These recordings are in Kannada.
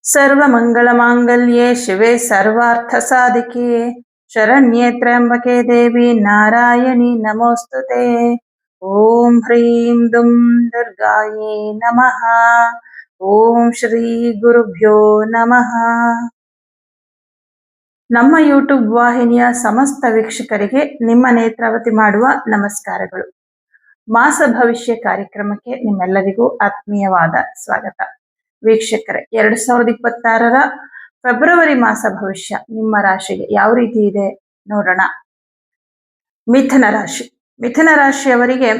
सर्वमङ्गलमाङ्गल्ये शिवे सर्वार्थसाधिके शरण्ये त्र्यम्बके देवी नारायणी नमोस्तुते। ॐ ह्रीं दुं दुर्गायै नमः। ಓಂ ಶ್ರೀ ಗುರುಭ್ಯೋ ನಮಃ. ನಮ್ಮ ಯೂಟ್ಯೂಬ್ ವಾಹಿನಿಯ ಸಮಸ್ತ ವೀಕ್ಷಕರಿಗೆ ನಿಮ್ಮ ನೇತ್ರಾವತಿ ಮಾಡುವ ನಮಸ್ಕಾರಗಳು. ಮಾಸ ಭವಿಷ್ಯ ಕಾರ್ಯಕ್ರಮಕ್ಕೆ ನಿಮ್ಮೆಲ್ಲರಿಗೂ ಆತ್ಮೀಯವಾದ ಸ್ವಾಗತ. ವೀಕ್ಷಕರೇ, 2026ರ ಫೆಬ್ರವರಿ ಮಾಸ ಭವಿಷ್ಯ ನಿಮ್ಮ ರಾಶಿಗೆ ಯಾವ ರೀತಿ ಇದೆ ನೋಡೋಣ. ಮಿಥುನ ರಾಶಿ. ಮಿಥುನ ರಾಶಿಯವರಿಗೆ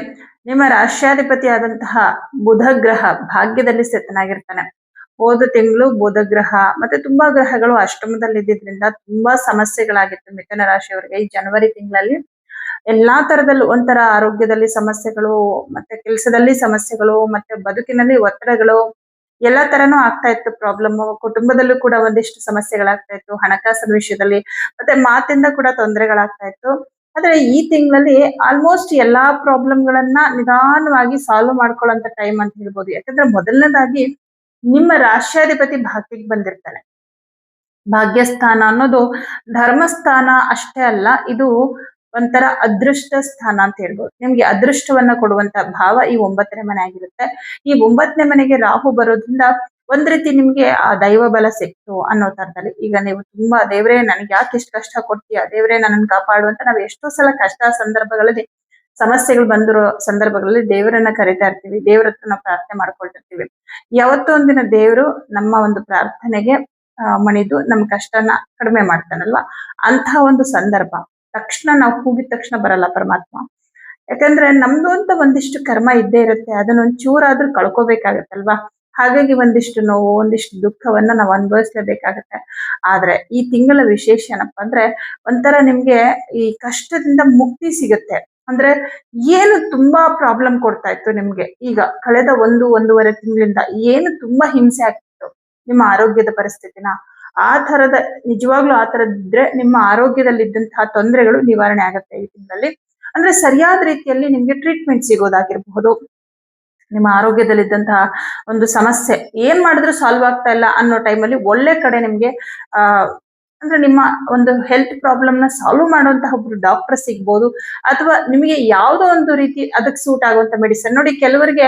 ನಿಮ್ಮ ರಾಶ್ಯಾಧಿಪತಿ ಆದಂತಹ ಬುಧ ಗ್ರಹ ಭಾಗ್ಯದಲ್ಲಿ ಸ್ಥಿತನಾಗಿರ್ತಾನೆ. ಹೋದ ತಿಂಗಳು ಬುಧ ಗ್ರಹ ಮತ್ತೆ ತುಂಬಾ ಗ್ರಹಗಳು ಅಷ್ಟಮದಲ್ಲಿ ಇದ್ದಿದ್ರಿಂದ ತುಂಬಾ ಸಮಸ್ಯೆಗಳಾಗಿತ್ತು ಮಿಥುನ ರಾಶಿಯವರಿಗೆ. ಈ ಜನವರಿ ತಿಂಗಳಲ್ಲಿ ಎಲ್ಲಾ ತರದಲ್ಲೂ ಒಂಥರ ಆರೋಗ್ಯದಲ್ಲಿ ಸಮಸ್ಯೆಗಳು, ಮತ್ತೆ ಕೆಲಸದಲ್ಲಿ ಸಮಸ್ಯೆಗಳು, ಮತ್ತೆ ಬದುಕಿನಲ್ಲಿ ಒತ್ತಡಗಳು ಎಲ್ಲಾ ತರನೂ ಆಗ್ತಾ ಇತ್ತು ಪ್ರಾಬ್ಲಮ್. ಕುಟುಂಬದಲ್ಲೂ ಕೂಡ ಒಂದಿಷ್ಟು ಸಮಸ್ಯೆಗಳಾಗ್ತಾ ಇತ್ತು, ಹಣಕಾಸಿನ ವಿಷಯದಲ್ಲಿ ಮತ್ತೆ ಮಾತಿಂದ ಕೂಡ ತೊಂದರೆಗಳಾಗ್ತಾ ಇತ್ತು. ಆದ್ರೆ ಈ ತಿಂಗಳಲ್ಲಿ ಆಲ್ಮೋಸ್ಟ್ ಎಲ್ಲಾ ಪ್ರಾಬ್ಲಮ್ಗಳನ್ನ ನಿಧಾನವಾಗಿ ಸಾಲ್ವ್ ಮಾಡ್ಕೊಳ್ಳೋಂತ ಟೈಮ್ ಅಂತ ಹೇಳ್ಬೋದು. ಯಾಕಂದ್ರೆ ಮೊದಲನೇದಾಗಿ ನಿಮ್ಮ ರಾಶ್ಯಾಧಿಪತಿ ಭಾಗ್ಯಕ್ಕೆ ಬಂದಿರ್ತಾನೆ. ಭಾಗ್ಯಸ್ಥಾನ ಅನ್ನೋದು ಧರ್ಮಸ್ಥಾನ ಅಷ್ಟೇ ಅಲ್ಲ, ಇದು ಒಂಥರ ಅದೃಷ್ಟ ಸ್ಥಾನ ಅಂತ ಹೇಳ್ಬೋದು. ನಿಮ್ಗೆ ಅದೃಷ್ಟವನ್ನ ಕೊಡುವಂತ ಭಾವ ಈ 9ನೇ ಮನೆ ಆಗಿರುತ್ತೆ. ಈ 9ನೇ ಮನೆಗೆ ರಾಹು ಬರೋದ್ರಿಂದ ಒಂದ್ ರೀತಿ ನಿಮ್ಗೆ ಆ ದೈವ ಬಲ ಸಿಕ್ತು ಅನ್ನೋ ತರದಲ್ಲಿ. ಈಗ ನೀವು ತುಂಬಾ ದೇವ್ರೇ ನನ್ಗೆ ಯಾಕೆ ಇಷ್ಟು ಕಷ್ಟ ಕೊಡ್ತೀಯ, ದೇವ್ರೇ ನನ್ನನ್ನು ಕಾಪಾಡು ಅಂತ ನಾವು ಎಷ್ಟೋ ಸಲ ಕಷ್ಟ ಸಂದರ್ಭಗಳಲ್ಲಿ, ಸಮಸ್ಯೆಗಳು ಬಂದಿರೋ ಸಂದರ್ಭಗಳಲ್ಲಿ ದೇವರನ್ನ ಕರಿತಾ ಇರ್ತೀವಿ, ದೇವ್ರ ಹತ್ರ ನಾವು ಪ್ರಾರ್ಥನೆ ಮಾಡ್ಕೊಳ್ತಿರ್ತೀವಿ. ಯಾವತ್ತೋ ಒಂದಿನ ದೇವರು ನಮ್ಮ ಒಂದು ಪ್ರಾರ್ಥನೆಗೆ ಮಣಿದು ನಮ್ಮ ಕಷ್ಟನ ಕಡಿಮೆ ಮಾಡ್ತಾನಲ್ವಾ, ಅಂತಹ ಒಂದು ಸಂದರ್ಭ. ತಕ್ಷಣ ನಾವು ಕೂಗಿದ ತಕ್ಷಣ ಬರಲ್ಲ ಪರಮಾತ್ಮ. ಯಾಕಂದ್ರೆ ನಮ್ದು ಅಂತ ಒಂದಿಷ್ಟು ಕರ್ಮ ಇದ್ದೇ ಇರುತ್ತೆ, ಅದನ್ನ ಒಂಚೂರಾದ್ರೂ ಕಳ್ಕೋಬೇಕಾಗತ್ತಲ್ವಾ. ಹಾಗಾಗಿ ಒಂದಿಷ್ಟು ನೋವು, ಒಂದಿಷ್ಟು ದುಃಖವನ್ನ ನಾವು ಅನುಭವಿಸ್ಲೇಬೇಕಾಗತ್ತೆ. ಆದ್ರೆ ಈ ತಿಂಗಳ ವಿಶೇಷ ಏನಪ್ಪಾ ಅಂದ್ರೆ, ಒಂಥರ ನಿಮ್ಗೆ ಈ ಕಷ್ಟದಿಂದ ಮುಕ್ತಿ ಸಿಗುತ್ತೆ. ಅಂದ್ರೆ ಏನು ತುಂಬಾ ಪ್ರಾಬ್ಲಮ್ ಕೊಡ್ತಾ ಇತ್ತು ನಿಮ್ಗೆ, ಈಗ ಕಳೆದ ಒಂದೂವರೆ ತಿಂಗಳಿಂದ ಏನು ತುಂಬಾ ಹಿಂಸೆ ಆಗ್ತಿತ್ತು ನಿಮ್ಮ ಆರೋಗ್ಯದ ಪರಿಸ್ಥಿತಿನ, ಆ ತರದ ನಿಜವಾಗ್ಲೂ ಆ ತರದಿದ್ರೆ ನಿಮ್ಮ ಆರೋಗ್ಯದಲ್ಲಿದ್ದಂತಹ ತೊಂದರೆಗಳು ನಿವಾರಣೆ ಆಗತ್ತೆ ಈ ತಿಂಗಳಲ್ಲಿ. ಅಂದ್ರೆ ಸರಿಯಾದ ರೀತಿಯಲ್ಲಿ ನಿಮ್ಗೆ ಟ್ರೀಟ್ಮೆಂಟ್ ಸಿಗೋದಾಗಿರ್ಬಹುದು. ನಿಮ್ಮ ಆರೋಗ್ಯದಲ್ಲಿದ್ದಂತಹ ಒಂದು ಸಮಸ್ಯೆ ಏನ್ ಮಾಡಿದ್ರು ಸಾಲ್ವ್ ಆಗ್ತಾ ಇಲ್ಲ ಅನ್ನೋ ಟೈಮಲ್ಲಿ ಒಳ್ಳೆ ಕಡೆ ನಿಮ್ಗೆ ಅಂದ್ರೆ ನಿಮ್ಮ ಒಂದು ಹೆಲ್ತ್ ಪ್ರಾಬ್ಲಮ್ ನ ಸಾಲ್ವ್ ಮಾಡುವಂತಹ ಒಬ್ರು ಡಾಕ್ಟರ್ ಸಿಗ್ಬೋದು, ಅಥವಾ ನಿಮಗೆ ಯಾವುದೋ ಒಂದು ರೀತಿ ಅದಕ್ಕೆ ಸೂಟ್ ಆಗುವಂತ ಮೆಡಿಸಿನ್. ನೋಡಿ, ಕೆಲವರಿಗೆ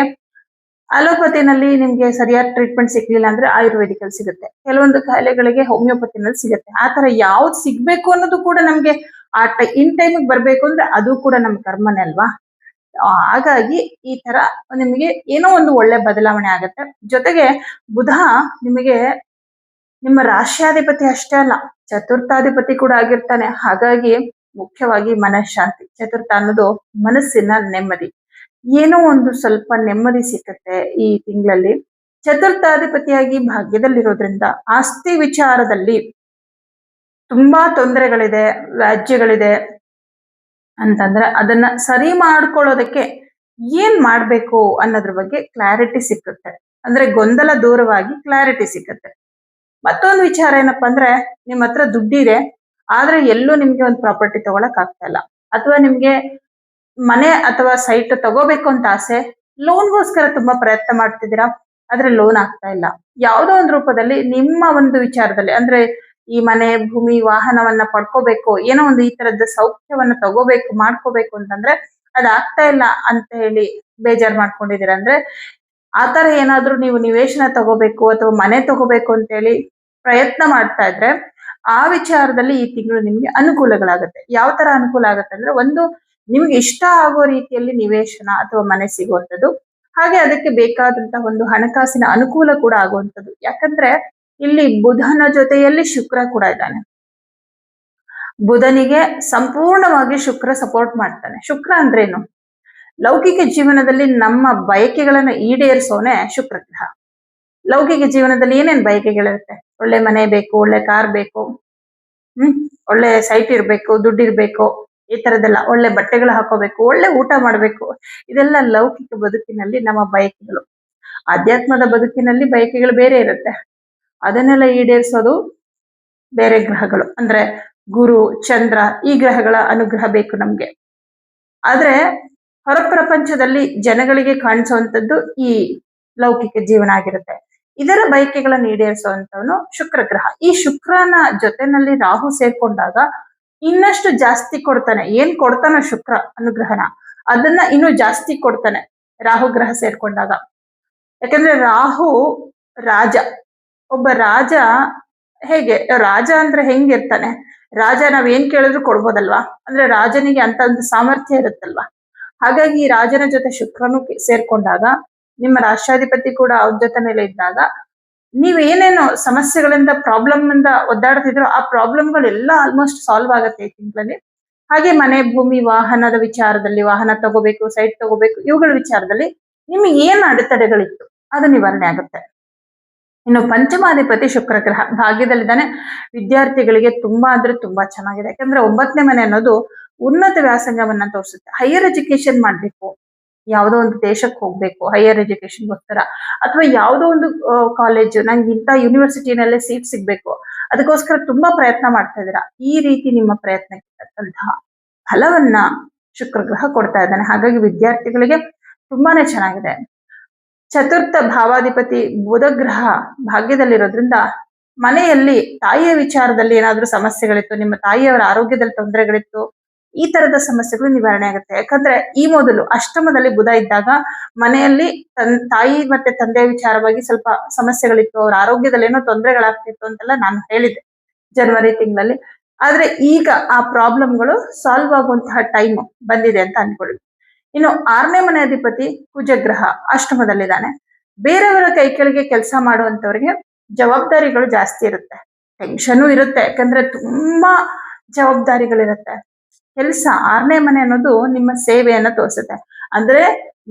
ಅಲೋಪತಿನಲ್ಲಿ ನಿಮ್ಗೆ ಸರಿಯಾದ ಟ್ರೀಟ್ಮೆಂಟ್ ಸಿಗ್ಲಿಲ್ಲ ಅಂದ್ರೆ ಆಯುರ್ವೇದಿಕ್ ಅಲ್ಲಿ ಸಿಗುತ್ತೆ, ಕೆಲವೊಂದು ಕಾಯಿಲೆಗಳಿಗೆ ಹೋಮಿಯೋಪತಿನಲ್ಲಿ ಸಿಗುತ್ತೆ. ಆ ತರ ಯಾವ್ದು ಸಿಗ್ಬೇಕು ಅನ್ನೋದು ಕೂಡ ನಮ್ಗೆ ಇನ್ ಟೈಮಿಗೆ ಬರ್ಬೇಕು ಅಂದ್ರೆ ಅದು ಕೂಡ ನಮ್ ಕರ್ಮನೇ ಅಲ್ವಾ. ಹಾಗಾಗಿ ಈ ತರ ನಿಮಗೆ ಏನೋ ಒಂದು ಒಳ್ಳೆ ಬದಲಾವಣೆ ಆಗತ್ತೆ. ಜೊತೆಗೆ ಬುಧ ನಿಮಗೆ ನಿಮ್ಮ ರಾಶ್ಯಾಧಿಪತಿ ಅಷ್ಟೇ ಅಲ್ಲ, ಚತುರ್ಥಾಧಿಪತಿ ಕೂಡ ಆಗಿರ್ತಾನೆ. ಹಾಗಾಗಿ ಮುಖ್ಯವಾಗಿ ಮನಃಶಾಂತಿ. ಚತುರ್ಥ ಅನ್ನೋದು ಮನಸ್ಸಿನ ನೆಮ್ಮದಿ. ಏನೋ ಒಂದು ಸ್ವಲ್ಪ ನೆಮ್ಮದಿ ಸಿಕ್ಕತ್ತೆ ಈ ತಿಂಗಳಲ್ಲಿ. ಚತುರ್ಥಾಧಿಪತಿಯಾಗಿ ಭಾಗ್ಯದಲ್ಲಿರೋದ್ರಿಂದ ಆಸ್ತಿ ವಿಚಾರದಲ್ಲಿ ತುಂಬಾ ತೊಂದರೆಗಳಿದೆ, ವ್ಯಾಜ್ಯಗಳಿದೆ ಅಂತಂದ್ರೆ ಅದನ್ನ ಸರಿ ಮಾಡ್ಕೊಳ್ಳೋದಕ್ಕೆ ಏನ್ ಮಾಡ್ಬೇಕು ಅನ್ನೋದ್ರ ಬಗ್ಗೆ ಕ್ಲಾರಿಟಿ ಸಿಕ್ಕುತ್ತೆ. ಅಂದ್ರೆ ಗೊಂದಲ ದೂರವಾಗಿ ಕ್ಲಾರಿಟಿ ಸಿಕ್ಕತ್ತೆ. ಮತ್ತೊಂದು ವಿಚಾರ ಏನಪ್ಪಾ ಅಂದ್ರೆ, ನಿಮ್ ಹತ್ರ ದುಡ್ಡಿದೆ ಆದ್ರೆ ಎಲ್ಲೂ ನಿಮ್ಗೆ ಒಂದು ಪ್ರಾಪರ್ಟಿ ತಗೊಳಕ್ ಆಗ್ತಾ ಇಲ್ಲ, ಅಥವಾ ನಿಮ್ಗೆ ಮನೆ ಅಥವಾ ಸೈಟ್ ತಗೋಬೇಕು ಅಂತ ಆಸೆ, ಲೋನ್ಗೋಸ್ಕರ ತುಂಬಾ ಪ್ರಯತ್ನ ಮಾಡ್ತಿದ್ದೀರಾ, ಆದ್ರೆ ಲೋನ್ ಆಗ್ತಾ ಇಲ್ಲ. ಯಾವುದೋ ಒಂದು ರೂಪದಲ್ಲಿ ನಿಮ್ಮ ಒಂದು ವಿಚಾರದಲ್ಲಿ, ಅಂದ್ರೆ ಈ ಮನೆ, ಭೂಮಿ, ವಾಹನವನ್ನ ಪಡ್ಕೋಬೇಕು, ಏನೋ ಒಂದು ಈ ತರದ ಸೌಖ್ಯವನ್ನ ತಗೋಬೇಕು, ಮಾಡ್ಕೋಬೇಕು ಅಂತಂದ್ರೆ ಅದಾಗ್ತಾ ಇಲ್ಲ ಅಂತ ಹೇಳಿ ಬೇಜಾರ್ ಮಾಡ್ಕೊಂಡಿದ್ದೀರಾ. ಅಂದ್ರೆ ಆತರ ಏನಾದ್ರೂ ನೀವು ನಿವೇಶನ ತಗೋಬೇಕು ಅಥವಾ ಮನೆ ತಗೋಬೇಕು ಅಂತ ಹೇಳಿ ಪ್ರಯತ್ನ ಮಾಡ್ತಾ ಇದ್ರೆ ಆ ವಿಚಾರದಲ್ಲಿ ಈ ತಿಂಗಳು ನಿಮ್ಗೆ ಅನುಕೂಲಗಳಾಗತ್ತೆ. ಯಾವ ತರ ಅನುಕೂಲ ಆಗತ್ತೆ ಅಂದ್ರೆ, ಒಂದು ನಿಮ್ಗೆ ಇಷ್ಟ ಆಗೋ ರೀತಿಯಲ್ಲಿ ನಿವೇಶನ ಅಥವಾ ಮನೆ ಸಿಗುವಂಥದ್ದು, ಹಾಗೆ ಅದಕ್ಕೆ ಬೇಕಾದಂತಹ ಒಂದು ಹಣಕಾಸಿನ ಅನುಕೂಲ ಕೂಡ ಆಗುವಂಥದ್ದು. ಯಾಕಂದ್ರೆ ಇಲ್ಲಿ ಬುಧನ ಜೊತೆಯಲ್ಲಿ ಶುಕ್ರ ಕೂಡ ಇದ್ದಾನೆ. ಬುಧನಿಗೆ ಸಂಪೂರ್ಣವಾಗಿ ಶುಕ್ರ ಸಪೋರ್ಟ್ ಮಾಡ್ತಾನೆ. ಶುಕ್ರ ಅಂದ್ರೇನು, ಲೌಕಿಕ ಜೀವನದಲ್ಲಿ ನಮ್ಮ ಬಯಕೆಗಳನ್ನ ಈಡೇರಿಸೋನೆ ಶುಕ್ರ ಗ್ರಹ. ಲೌಕಿಕ ಜೀವನದಲ್ಲಿ ಏನೇನ್ ಬಯಕೆಗಳಿರುತ್ತೆ, ಒಳ್ಳೆ ಮನೆ ಬೇಕು, ಒಳ್ಳೆ ಕಾರ್ ಬೇಕು, ಒಳ್ಳೆ ಸೈಟ್ ಇರ್ಬೇಕು, ದುಡ್ಡಿರ್ಬೇಕು, ಈ ತರದೆಲ್ಲ, ಒಳ್ಳೆ ಬಟ್ಟೆಗಳು ಹಾಕೋಬೇಕು, ಒಳ್ಳೆ ಊಟ ಮಾಡ್ಬೇಕು, ಇದೆಲ್ಲ ಲೌಕಿಕ ಬದುಕಿನಲ್ಲಿ ನಮ್ಮ ಬಯಕೆಗಳು. ಆಧ್ಯಾತ್ಮದ ಬದುಕಿನಲ್ಲಿ ಬಯಕೆಗಳು ಬೇರೆ ಇರುತ್ತೆ, ಅದನ್ನೆಲ್ಲ ಈಡೇರಿಸೋದು ಬೇರೆ ಗ್ರಹಗಳು. ಅಂದ್ರೆ ಗುರು, ಚಂದ್ರ, ಈ ಗ್ರಹಗಳ ಅನುಗ್ರಹ ಬೇಕು ನಮ್ಗೆ. ಆದ್ರೆ ಹೊರ ಪ್ರಪಂಚದಲ್ಲಿ ಜನಗಳಿಗೆ ಕಾಣಿಸುವಂತದ್ದು ಈ ಲೌಕಿಕ ಜೀವನ ಆಗಿರುತ್ತೆ. ಇದರ ಬಯಕೆಗಳನ್ನ ಈಡೇರಿಸುವಂತವನು ಶುಕ್ರ ಗ್ರಹ. ಈ ಶುಕ್ರನ ಜೊತೆನಲ್ಲಿ ರಾಹು ಸೇರ್ಕೊಂಡಾಗ ಇನ್ನಷ್ಟು ಜಾಸ್ತಿ ಕೊಡ್ತಾನೆ. ಏನ್ ಕೊಡ್ತಾನೋ ಶುಕ್ರ ಅನುಗ್ರಹನ ಅದನ್ನ ಇನ್ನೂ ಜಾಸ್ತಿ ಕೊಡ್ತಾನೆ ರಾಹು ಗ್ರಹ ಸೇರ್ಕೊಂಡಾಗ. ಯಾಕಂದ್ರೆ ರಾಹು ರಾಜ, ಒಬ್ಬ ರಾಜ ಹೇಗೆ ರಾಜ ಅಂದ್ರೆ ಹೆಂಗಿರ್ತಾನೆ, ರಾಜ ನಾವ್ ಏನ್ ಕೇಳಿದ್ರು ಕೊಡ್ಬೋದಲ್ವಾ, ಅಂದ್ರೆ ರಾಜನಿಗೆ ಅಂತ ಒಂದು ಸಾಮರ್ಥ್ಯ ಇರುತ್ತಲ್ವಾ. ಹಾಗಾಗಿ ಈ ರಾಜನ ಜೊತೆ ಶುಕ್ರನು ಸೇರ್ಕೊಂಡಾಗ ನಿಮ್ಮ ರಾಷ್ಟ್ರಾಧಿಪತಿ ಕೂಡ ಅವ್ರ ಜೊತೆನೆಲ್ಲ ಇದ್ದಾಗ ನೀವೇನೇನು ಸಮಸ್ಯೆಗಳಿಂದ ಪ್ರಾಬ್ಲಮ್ ಇಂದ ಒದ್ದಾಡ್ತಿದ್ರು ಆ ಪ್ರಾಬ್ಲಮ್ಗಳೆಲ್ಲ ಆಲ್ಮೋಸ್ಟ್ ಸಾಲ್ವ್ ಆಗುತ್ತೆ ಈ ತಿಂಗಳಲ್ಲಿ. ಹಾಗೆ ಮನೆ ಭೂಮಿ ವಾಹನದ ವಿಚಾರದಲ್ಲಿ, ವಾಹನ ತಗೋಬೇಕು, ಸೈಟ್ ತಗೋಬೇಕು, ಇವುಗಳ ವಿಚಾರದಲ್ಲಿ ನಿಮ್ಗೆ ಏನ್ ಅಡೆತಡೆಗಳಿತ್ತು ಅದು ನಿವಾರಣೆ ಆಗುತ್ತೆ. ಇನ್ನು ಪಂಚಮಾಧಿಪತಿ ಶುಕ್ರ ಗ್ರಹ ಭಾಗ್ಯದಲ್ಲಿದ್ದಾನೆ. ವಿದ್ಯಾರ್ಥಿಗಳಿಗೆ ತುಂಬಾ ಅಂದ್ರೆ ತುಂಬಾ ಚೆನ್ನಾಗಿದೆ. ಯಾಕಂದ್ರೆ 9ನೇ ಮನೆ ಅನ್ನೋದು ಉನ್ನತ ವ್ಯಾಸಂಗವನ್ನ ತೋರಿಸುತ್ತೆ. ಹೈಯರ್ ಎಜುಕೇಶನ್ ಮಾಡ್ಬೇಕು, ಯಾವುದೋ ಒಂದು ದೇಶಕ್ಕೆ ಹೋಗ್ಬೇಕು ಹೈಯರ್ ಎಜುಕೇಶನ್ಗೋಸ್ಕರ, ಅಥವಾ ಯಾವುದೋ ಒಂದು ಕಾಲೇಜು ನಂಗೆ ಇಂಥ ಯೂನಿವರ್ಸಿಟಿನಲ್ಲೇ ಸೀಟ್ ಸಿಗ್ಬೇಕು, ಅದಕ್ಕೋಸ್ಕರ ತುಂಬಾ ಪ್ರಯತ್ನ ಮಾಡ್ತಾ ಇದ್ದೀರಾ. ಈ ರೀತಿ ನಿಮ್ಮ ಪ್ರಯತ್ನಕ್ಕೆ ತಕ್ಕಂತಹ ಫಲವನ್ನ ಶುಕ್ರ ಗ್ರಹ ಕೊಡ್ತಾ ಇದ್ದಾನೆ. ಹಾಗಾಗಿ ವಿದ್ಯಾರ್ಥಿಗಳಿಗೆ ತುಂಬಾನೇ ಚೆನ್ನಾಗಿದೆ. ಚತುರ್ಥ ಭಾವಾಧಿಪತಿ ಬುಧ ಗ್ರಹ ಭಾಗ್ಯದಲ್ಲಿರೋದ್ರಿಂದ ಮನೆಯಲ್ಲಿ ತಾಯಿಯ ವಿಚಾರದಲ್ಲಿ ಏನಾದ್ರೂ ಸಮಸ್ಯೆಗಳಿತ್ತು, ನಿಮ್ಮ ತಾಯಿಯವರ ಆರೋಗ್ಯದಲ್ಲಿ ತೊಂದರೆಗಳಿತ್ತು, ಈ ತರದ ಸಮಸ್ಯೆಗಳು ನಿವಾರಣೆ ಆಗುತ್ತೆ. ಯಾಕಂದ್ರೆ ಈ ಮೊದಲು ಅಷ್ಟಮದಲ್ಲಿ ಬುಧ ಇದ್ದಾಗ ಮನೆಯಲ್ಲಿ ತಾಯಿ ಮತ್ತೆ ತಂದೆಯ ವಿಚಾರವಾಗಿ ಸ್ವಲ್ಪ ಸಮಸ್ಯೆಗಳಿತ್ತು, ಅವ್ರ ಆರೋಗ್ಯದಲ್ಲಿ ಏನೋ ತೊಂದರೆಗಳಾಗ್ತಿತ್ತು ಅಂತೆಲ್ಲ ನಾನು ಹೇಳಿದ್ದೆ ಜನವರಿ ತಿಂಗಳಲ್ಲಿ. ಆದ್ರೆ ಈಗ ಆ ಪ್ರಾಬ್ಲಮ್ಗಳು ಸಾಲ್ವ್ ಆಗುವಂತಹ ಟೈಮ್ ಬಂದಿದೆ ಅಂತ ಅನ್ಕೊಳ್ಳಿ. ಇನ್ನು 6ನೇ ಮನೆ ಅಧಿಪತಿ ಕುಜಗ್ರಹ ಅಷ್ಟಮದಲ್ಲಿದ್ದಾನೆ. ಬೇರೆಯವರ ಕೈ ಕೆಳಗೆ ಕೆಲಸ ಮಾಡುವಂತವ್ರಿಗೆ ಜವಾಬ್ದಾರಿಗಳು ಜಾಸ್ತಿ ಇರುತ್ತೆ, ಟೆನ್ಷನು ಇರುತ್ತೆ. ಯಾಕಂದ್ರೆ ತುಂಬಾ ಜವಾಬ್ದಾರಿಗಳಿರುತ್ತೆ. ಕೆಲಸ 6ನೇ ಮನೆ ಅನ್ನೋದು ನಿಮ್ಮ ಸೇವೆಯನ್ನ ತೋರಿಸುತ್ತೆ. ಅಂದ್ರೆ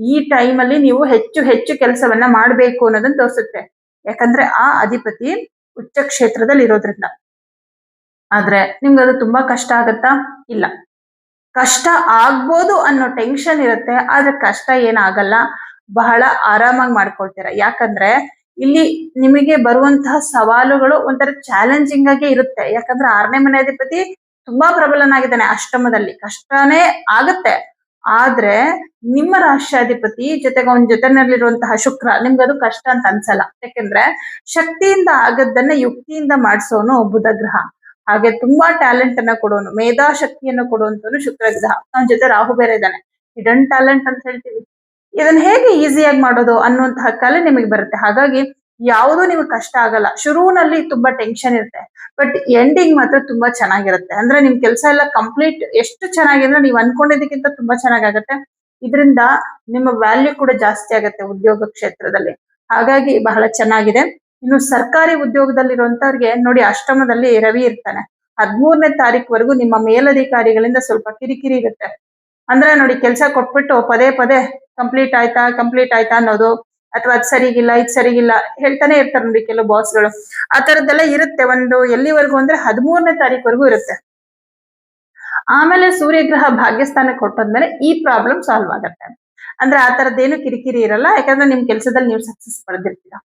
ಈ ಟೈಮ್ ಅಲ್ಲಿ ನೀವು ಹೆಚ್ಚು ಹೆಚ್ಚು ಕೆಲಸವನ್ನ ಮಾಡಬೇಕು ಅನ್ನೋದನ್ನ ತೋರಿಸುತ್ತೆ. ಯಾಕಂದ್ರೆ ಆ ಅಧಿಪತಿ ಉಚ್ಚ ಕ್ಷೇತ್ರದಲ್ಲಿ ಇರೋದ್ರಿಂದ. ಆದ್ರೆ ನಿಮ್ಗೆ ಅದು ತುಂಬಾ ಕಷ್ಟ ಆಗತ್ತಾ? ಇಲ್ಲ, ಕಷ್ಟ ಆಗ್ಬೋದು ಅನ್ನೋ ಟೆನ್ಷನ್ ಇರುತ್ತೆ, ಆದ್ರೆ ಕಷ್ಟ ಏನಾಗಲ್ಲ, ಬಹಳ ಆರಾಮಾಗಿ ಮಾಡ್ಕೊಳ್ತೀರಾ. ಯಾಕಂದ್ರೆ ಇಲ್ಲಿ ನಿಮಗೆ ಬರುವಂತಹ ಸವಾಲುಗಳು ಒಂಥರ ಚಾಲೆಂಜಿಂಗ್ ಆಗೇ ಇರುತ್ತೆ. ಯಾಕಂದ್ರೆ 6ನೇ ಮನೆ ಅಧಿಪತಿ ತುಂಬಾ ಪ್ರಬಲನಾಗಿದ್ದಾನೆ ಅಷ್ಟಮದಲ್ಲಿ, ಕಷ್ಟನೇ ಆಗತ್ತೆ. ಆದ್ರೆ ನಿಮ್ಮ ರಾಷ್ಟ್ರಾಧಿಪತಿ ಜೊತೆಗೆ ಅವನ ಜೊತೆನಲ್ಲಿರುವಂತಹ ಶುಕ್ರ ನಿಮ್ಗೆ ಅದು ಕಷ್ಟ ಅಂತ ಅನ್ಸಲ್ಲ. ಯಾಕಂದ್ರೆ ಶಕ್ತಿಯಿಂದ ಆಗದ್ದನ್ನ ಯುಕ್ತಿಯಿಂದ ಮಾಡಿಸೋನು ಬುಧ ಗ್ರಹ. ಹಾಗೆ ತುಂಬಾ ಟ್ಯಾಲೆಂಟ್ ಅನ್ನ ಕೊಡೋನು, ಮೇಧಾಶಕ್ತಿಯನ್ನು ಕೊಡುವಂತವನು ಶುಕ್ರ ಗ್ರಹ. ಅವನ ಜೊತೆ ರಾಹು ಬೇರೆ ಇದ್ದಾನೆ, ಹಿಡನ್ ಟ್ಯಾಲೆಂಟ್ ಅಂತ ಹೇಳ್ತೀವಿ. ಇದನ್ನ ಹೇಗೆ ಈಸಿಯಾಗಿ ಮಾಡೋದು ಅನ್ನುವಂತಹ ಕಲೆ ನಿಮಗೆ ಬರುತ್ತೆ. ಹಾಗಾಗಿ ಯಾವುದೂ ನಿಮಗೆ ಕಷ್ಟ ಆಗಲ್ಲ. ಶುರುವಿನಲ್ಲಿ ತುಂಬಾ ಟೆನ್ಷನ್ ಇರುತ್ತೆ, ಬಟ್ ಎಂಡಿಂಗ್ ಮಾತ್ರ ತುಂಬಾ ಚೆನ್ನಾಗಿರುತ್ತೆ. ಅಂದ್ರೆ ನಿಮ್ ಕೆಲಸ ಎಲ್ಲ ಕಂಪ್ಲೀಟ್ ಎಷ್ಟು ಚೆನ್ನಾಗಿದ್ರೆ ನೀವು ಅನ್ಕೊಂಡಿದ್ದಕ್ಕಿಂತ ತುಂಬಾ ಚೆನ್ನಾಗಾಗತ್ತೆ. ಇದರಿಂದ ನಿಮ್ಮ ವ್ಯಾಲ್ಯೂ ಕೂಡ ಜಾಸ್ತಿ ಆಗುತ್ತೆ ಉದ್ಯೋಗ ಕ್ಷೇತ್ರದಲ್ಲಿ. ಹಾಗಾಗಿ ಬಹಳ ಚೆನ್ನಾಗಿದೆ. ಇನ್ನು ಸರ್ಕಾರಿ ಉದ್ಯೋಗದಲ್ಲಿರುವಂತವ್ರಿಗೆ ನೋಡಿ, ಅಷ್ಟಮದಲ್ಲಿ ರವಿ ಇರ್ತಾನೆ. 13ನೇ ತಾರೀಕುವರೆಗೂ ನಿಮ್ಮ ಮೇಲಧಿಕಾರಿಗಳಿಂದ ಸ್ವಲ್ಪ ಕಿರಿಕಿರಿ ಇರುತ್ತೆ. ಅಂದ್ರೆ ನೋಡಿ, ಕೆಲಸ ಕೊಟ್ಬಿಟ್ಟು ಪದೇ ಪದೇ ಕಂಪ್ಲೀಟ್ ಆಯ್ತಾ ಅನ್ನೋದು, ಅಥವಾ ಅದ್ ಸರಿಗಿಲ್ಲ ಇದ್ ಸರಿಗಿಲ್ಲ ಹೇಳ್ತಾನೆ ಇರ್ತಾರೆ ನೋಡಿ ಕೆಲವು ಬಾಸ್ಗಳು. ಆ ತರದ್ದೆಲ್ಲ ಇರುತ್ತೆ. ಒಂದು ಎಲ್ಲಿವರೆಗೂ ಅಂದ್ರೆ 13ನೇ ತಾರೀಕುವರೆಗೂ ಇರುತ್ತೆ. ಆಮೇಲೆ ಸೂರ್ಯಗ್ರಹ ಭಾಗ್ಯಸ್ಥಾನಕ್ಕೆ ಕೊಟ್ಟೋದ್ಮೇಲೆ ಈ ಪ್ರಾಬ್ಲಮ್ ಸಾಲ್ವ್ ಆಗತ್ತೆ. ಅಂದ್ರೆ ಆ ತರದ್ದೇನು ಕಿರಿಕಿರಿ ಇರಲ್ಲ, ಯಾಕಂದ್ರೆ ನಿಮ್ ಕೆಲಸದಲ್ಲಿ ನೀವು ಸಕ್ಸಸ್ ಪಡೆದಿರ್ತೀರಾ.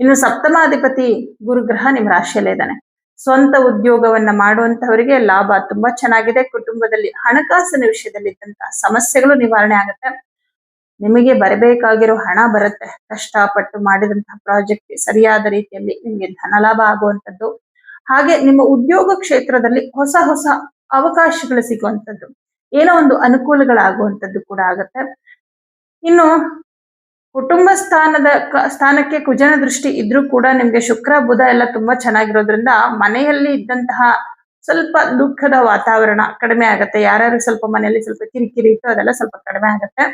ಇನ್ನು ಸಪ್ತಮಾಧಿಪತಿ ಗುರುಗ್ರಹ ನಿಮ್ ರಾಶಿಯಲ್ಲೇ ಇದ್ದಾನೆ. ಸ್ವಂತ ಉದ್ಯೋಗವನ್ನ ಮಾಡುವಂತವರಿಗೆ ಲಾಭ ತುಂಬಾ ಚೆನ್ನಾಗಿದೆ. ಕುಟುಂಬದಲ್ಲಿ ಹಣಕಾಸಿನ ವಿಷಯದಲ್ಲಿ ಇದ್ದಂತಹ ಸಮಸ್ಯೆಗಳು ನಿವಾರಣೆ ಆಗುತ್ತೆ. ನಿಮಗೆ ಬರಬೇಕಾಗಿರೋ ಹಣ ಬರುತ್ತೆ. ಕಷ್ಟಪಟ್ಟು ಮಾಡಿದಂತಹ ಪ್ರಾಜೆಕ್ಟ್ ಸರಿಯಾದ ರೀತಿಯಲ್ಲಿ ನಿಮಗೆ ಧನ ಲಾಭ ಆಗುವಂಥದ್ದು. ಹಾಗೆ ನಿಮ್ಮ ಉದ್ಯೋಗ ಕ್ಷೇತ್ರದಲ್ಲಿ ಹೊಸ ಹೊಸ ಅವಕಾಶಗಳು ಸಿಗುವಂಥದ್ದು, ಏನೋ ಒಂದು ಅನುಕೂಲಗಳಾಗುವಂಥದ್ದು ಕೂಡ ಆಗುತ್ತೆ. ಇನ್ನು ಕುಟುಂಬ ಸ್ಥಾನಕ್ಕೆ ಕುಜನ ದೃಷ್ಟಿ ಇದ್ರೂ ಕೂಡ ನಿಮ್ಗೆ ಶುಕ್ರ ಬುಧ ಎಲ್ಲ ತುಂಬಾ ಚೆನ್ನಾಗಿರೋದ್ರಿಂದ ಮನೆಯಲ್ಲಿ ಇದ್ದಂತಹ ಸ್ವಲ್ಪ ದುಃಖದ ವಾತಾವರಣ ಕಡಿಮೆ ಆಗುತ್ತೆ. ಯಾರ್ಯಾರು ಸ್ವಲ್ಪ ಮನೆಯಲ್ಲಿ ಸ್ವಲ್ಪ ಕಿರಿಕಿರಿ ಇತ್ತು ಅದೆಲ್ಲ ಸ್ವಲ್ಪ ಕಡಿಮೆ ಆಗುತ್ತೆ.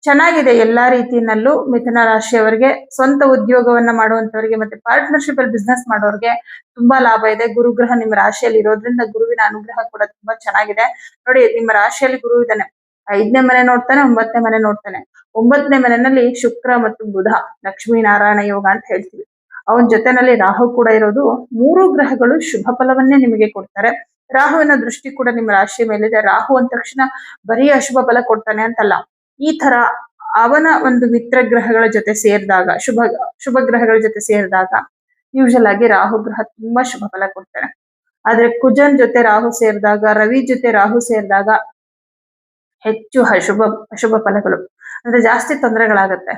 ಚೆನ್ನಾಗಿದೆ ಎಲ್ಲಾ ರೀತಿಯಲ್ಲೂ ಮಿಥುನ ರಾಶಿಯವರಿಗೆ. ಸ್ವಂತ ಉದ್ಯೋಗವನ್ನ ಮಾಡುವಂತವರಿಗೆ ಮತ್ತೆ ಪಾರ್ಟ್ನರ್ಶಿಪ್ ಅಲ್ಲಿ ಬಿಸ್ನೆಸ್ ಮಾಡೋರಿಗೆ ತುಂಬಾ ಲಾಭ ಇದೆ. ಗುರುಗ್ರಹ ನಿಮ್ಮ ರಾಶಿಯಲ್ಲಿ ಇರೋದ್ರಿಂದ ಗುರುವಿನ ಅನುಗ್ರಹ ಕೂಡ ತುಂಬಾ ಚೆನ್ನಾಗಿದೆ. ನೋಡಿ, ನಿಮ್ಮ ರಾಶಿಯಲ್ಲಿ ಗುರು ಇದ್ದಾನೆ, 5ನೇ ಮನೆ ನೋಡ್ತಾನೆ, 9ನೇ ಮನೆ ನೋಡ್ತಾನೆ. 9ನೇ ಮನೆಯಲ್ಲಿ ಶುಕ್ರ ಮತ್ತು ಬುಧ, ಲಕ್ಷ್ಮೀ ನಾರಾಯಣ ಯೋಗ ಅಂತ ಹೇಳ್ತೀವಿ. ಅವನ ಜೊತೆನಲ್ಲಿ ರಾಹು ಕೂಡ ಇರೋದು. 3 ಗ್ರಹಗಳು ಶುಭ ಫಲವನ್ನೇ ನಿಮಗೆ ಕೊಡ್ತಾರೆ. ರಾಹುವಿನ ದೃಷ್ಟಿ ಕೂಡ ನಿಮ್ಮ ರಾಶಿಯ ಮೇಲಿದೆ. ರಾಹು ಅಂದ ತಕ್ಷಣ ಬರೀ ಅಶುಭ ಫಲ ಕೊಡ್ತಾನೆ ಅಂತಲ್ಲ. ಈ ತರ ಅವನ ಒಂದು ಮಿತ್ರ ಗ್ರಹಗಳ ಜೊತೆ ಸೇರಿದಾಗ, ಶುಭ ಗ್ರಹಗಳ ಜೊತೆ ಸೇರಿದಾಗ ಯೂಶಲ್ ಆಗಿ ರಾಹು ಗ್ರಹ ತುಂಬಾ ಶುಭ ಫಲ ಕೊಡ್ತಾನೆ. ಆದ್ರೆ ಕುಜನ್ ಜೊತೆ ರಾಹು ಸೇರಿದಾಗ, ರವಿ ಜೊತೆ ರಾಹು ಸೇರಿದಾಗ ಹೆಚ್ಚು ಅಶುಭ ಫಲಗಳು, ಅಂದ್ರೆ ಜಾಸ್ತಿ ತೊಂದರೆಗಳಾಗತ್ತೆ.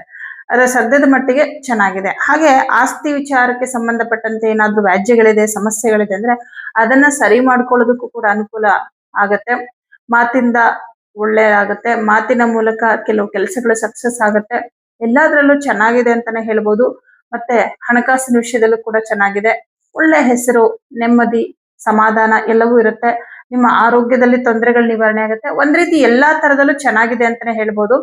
ಅದರ ಸದ್ಯದ ಮಟ್ಟಿಗೆ ಚೆನ್ನಾಗಿದೆ. ಹಾಗೆ ಆಸ್ತಿ ವಿಚಾರಕ್ಕೆ ಸಂಬಂಧಪಟ್ಟಂತೆ ಏನಾದ್ರೂ ವ್ಯಾಜ್ಯಗಳಿದೆ, ಸಮಸ್ಯೆಗಳಿದೆ ಅಂದ್ರೆ ಅದನ್ನ ಸರಿ ಮಾಡ್ಕೊಳ್ಳೋದಕ್ಕೂ ಕೂಡ ಅನುಕೂಲ ಆಗತ್ತೆ. ಮಾತಿಂದ ಒಳ್ಳೆಯದಾಗತ್ತೆ, ಮಾತಿನ ಮೂಲಕ ಕೆಲವು ಕೆಲಸಗಳು ಸಕ್ಸಸ್ ಆಗತ್ತೆ. ಎಲ್ಲಾದ್ರಲ್ಲೂ ಚೆನ್ನಾಗಿದೆ ಅಂತಾನೆ ಹೇಳ್ಬೋದು. ಮತ್ತೆ ಹಣಕಾಸಿನ ವಿಷಯದಲ್ಲೂ ಕೂಡ ಚೆನ್ನಾಗಿದೆ. ಒಳ್ಳೆ ಹೆಸರು, ನೆಮ್ಮದಿ, ಸಮಾಧಾನ ಎಲ್ಲವೂ ಇರುತ್ತೆ. ನಿಮ್ಮ ಆರೋಗ್ಯದಲ್ಲಿ ತೊಂದರೆಗಳು ನಿವಾರಣೆ ಆಗುತ್ತೆ. ಒಂದ್ ರೀತಿ ಎಲ್ಲಾ ತರದಲ್ಲೂ ಚೆನ್ನಾಗಿದೆ ಅಂತಾನೆ ಹೇಳ್ಬೋದು.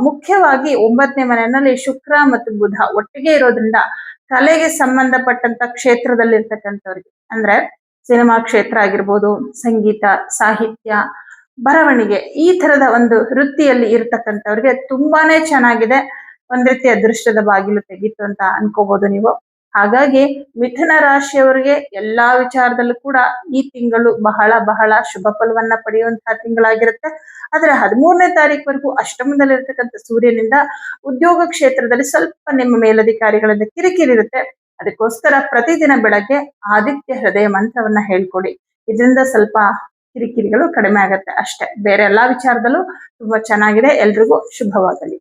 ಮುಖ್ಯವಾಗಿ 9ನೇ ಮನೆಯಲ್ಲಿ ಶುಕ್ರ ಮತ್ತು ಬುಧ ಒಟ್ಟಿಗೆ ಇರೋದ್ರಿಂದ ಕಲೆಗೆ ಸಂಬಂಧಪಟ್ಟಂತ ಕ್ಷೇತ್ರದಲ್ಲಿ ಇರ್ತಕ್ಕಂಥವ್ರಿಗೆ ಅಂದ್ರೆ ಸಿನಿಮಾ ಕ್ಷೇತ್ರ ಆಗಿರ್ಬೋದು, ಸಂಗೀತ, ಸಾಹಿತ್ಯ, ಬರವಣಿಗೆ ಈ ತರದ ಒಂದು ವೃತ್ತಿಯಲ್ಲಿ ಇರ್ತಕ್ಕಂಥವ್ರಿಗೆ ತುಂಬಾನೇ ಚೆನ್ನಾಗಿದೆ. ಒಂದ್ ರೀತಿ ಅದೃಷ್ಟದ ಬಾಗಿಲು ತೆಗೀತು ಅಂತ ಅನ್ಕೋಬಹುದು ನೀವು. ಹಾಗಾಗಿ ಮಿಥುನ ರಾಶಿಯವರಿಗೆ ಎಲ್ಲಾ ವಿಚಾರದಲ್ಲೂ ಕೂಡ ಈ ತಿಂಗಳು ಬಹಳ ಬಹಳ ಶುಭ ಫಲವನ್ನ ಪಡೆಯುವಂತಹ ತಿಂಗಳಾಗಿರುತ್ತೆ. ಆದ್ರೆ 13ನೇ ತಾರೀಕುವರೆಗೂ ಅಷ್ಟಮದಲ್ಲಿರ್ತಕ್ಕಂಥ ಸೂರ್ಯನಿಂದ ಉದ್ಯೋಗ ಕ್ಷೇತ್ರದಲ್ಲಿ ಸ್ವಲ್ಪ ನಿಮ್ಮ ಮೇಲಧಿಕಾರಿಗಳಿಂದ ಕಿರಿಕಿರಿ ಇರುತ್ತೆ. ಅದಕ್ಕೋಸ್ಕರ ಪ್ರತಿದಿನ ಬೆಳಗ್ಗೆ ಆದಿತ್ಯ ಹೃದಯ ಮಂತ್ರವನ್ನ ಹೇಳ್ಕೊಡಿ. ಇದರಿಂದ ಸ್ವಲ್ಪ ಕಿರಿಕಿರಿಗಳು ಕಡಿಮೆ ಆಗತ್ತೆ ಅಷ್ಟೇ. ಬೇರೆ ಎಲ್ಲಾ ವಿಚಾರದಲ್ಲೂ ತುಂಬಾ ಚೆನ್ನಾಗಿದೆ. ಎಲ್ರಿಗೂ ಶುಭವಾಗಲಿ.